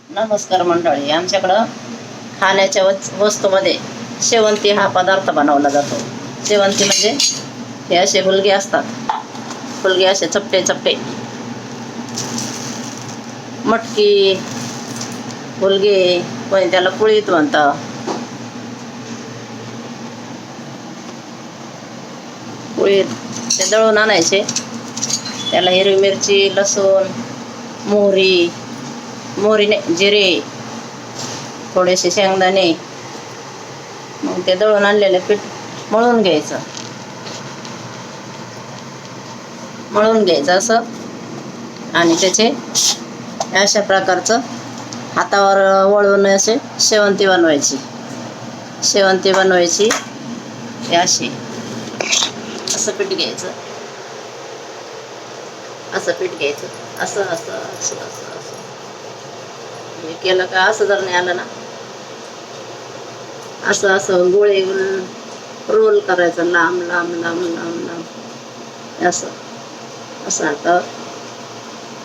नमस्कार मंडळी. आमच्याकडं खाण्याच्या वस्तूमध्ये शेवंती हा पदार्थ बनवला जातो. शेवंती म्हणजे हे असे हुलगे असतात, हुलगे असे चपटे चपटे, मटकी हुलगे, कोणी त्याला कुळीत म्हणतं. कुळीत ते दळून आणायचे, त्याला हिरवी मिरची, लसूण, मोहरी, नाही जिरे, थोडेसे शेंगदाणे, मग ते दळून आणलेले पीठ मळून घ्यायचं असं, आणि त्याचे अशा प्रकारचं हातावर वळवून असे शेवंती बनवायची. हे अशी असं पीठ घ्यायचं, असं असं असं असं असं असं हे केलं का, असं जर नाही आलं ना, असं असं गोळे रोल करायचं, लांब लांब लांब लांब लांब असं असं आता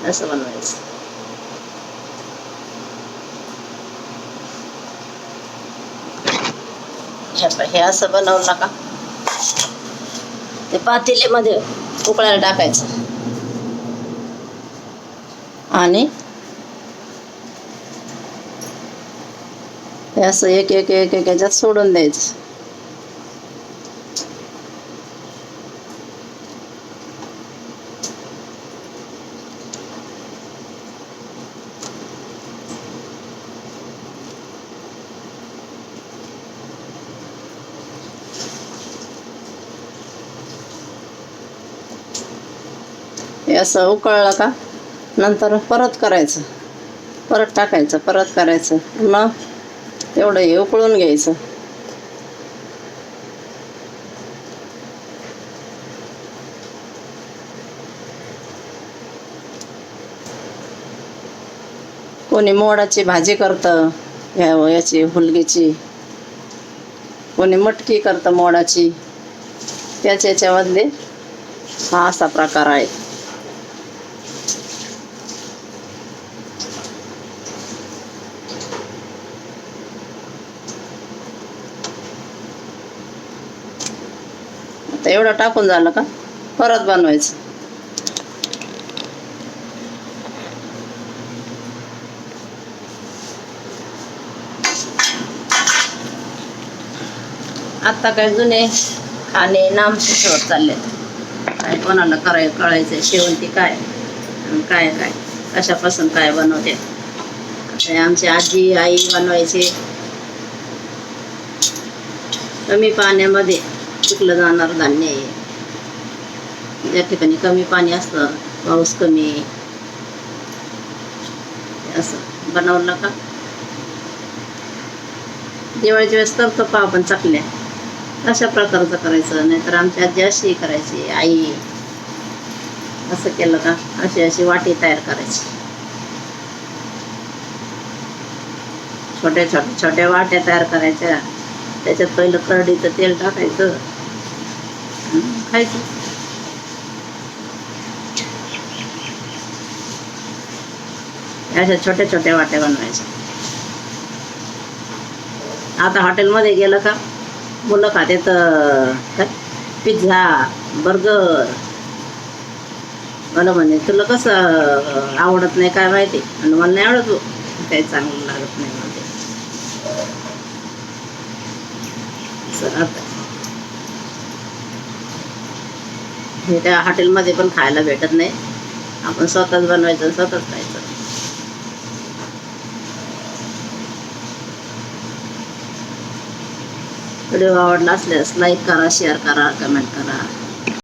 असं बनवायचं. हे असं बनवलं का ते पातेल्यामध्ये उकळायला टाकायचं आणि हे असं एक एक एक एक याच्यात सोडून द्यायचं. हे असं उकळलं का नंतर परत करायचं, परत टाकायचं, परत करायचं, मग तेवढं हे उकळून घ्यायचं. कोणी मोडाची भाजी करतं याची हुलगीची, कोणी मटकी करतं मोडाची. त्याच्यामधले हा असा प्रकार आहे. आता एवढं टाकून झालं का परत बनवायचं. आता काय जुने खाणे नामशेष चालले, काय कोणाला कळायचंय शेवंती काय काय काय कशापासून काय बनवते. आमची आजी आई बनवायचे. कमी पाण्यामध्ये पिकलं जाणार धान्य आहे. ज्या ठिकाणी कमी पाणी असतं, पाऊस कमी, असं बनवलं का दिवाळीच्या वेळेस करतो का आपण चकल्या, अशा प्रकारचं करायचं. नाहीतर आमची आजी अशी करायची, आई असं केलं का अशी अशी वाटी तयार करायची. छोट्या वाट्या तयार करायच्या, त्याच्यात पहिलं करडीचं तेल टाकायचं, खायचं. अशा छोट्या वाट्या बनवायच्या. आता हॉटेलमध्ये गेलं का मुलं खात्यात काय पिझ्झा, बर्गर. मला म्हणे तुला कसं आवडत नाही काय माहिती, आणि मला नाही आवडत, काही चांगलं लागत नाही म्हणजे. हे त्या हॉटेलमध्ये पण खायला भेटत नाही, आपण स्वतःच बनवायचं, स्वतःच खायचं. व्हिडिओ आवडला असल्यास लाईक करा, शेअर करा, कमेंट करा.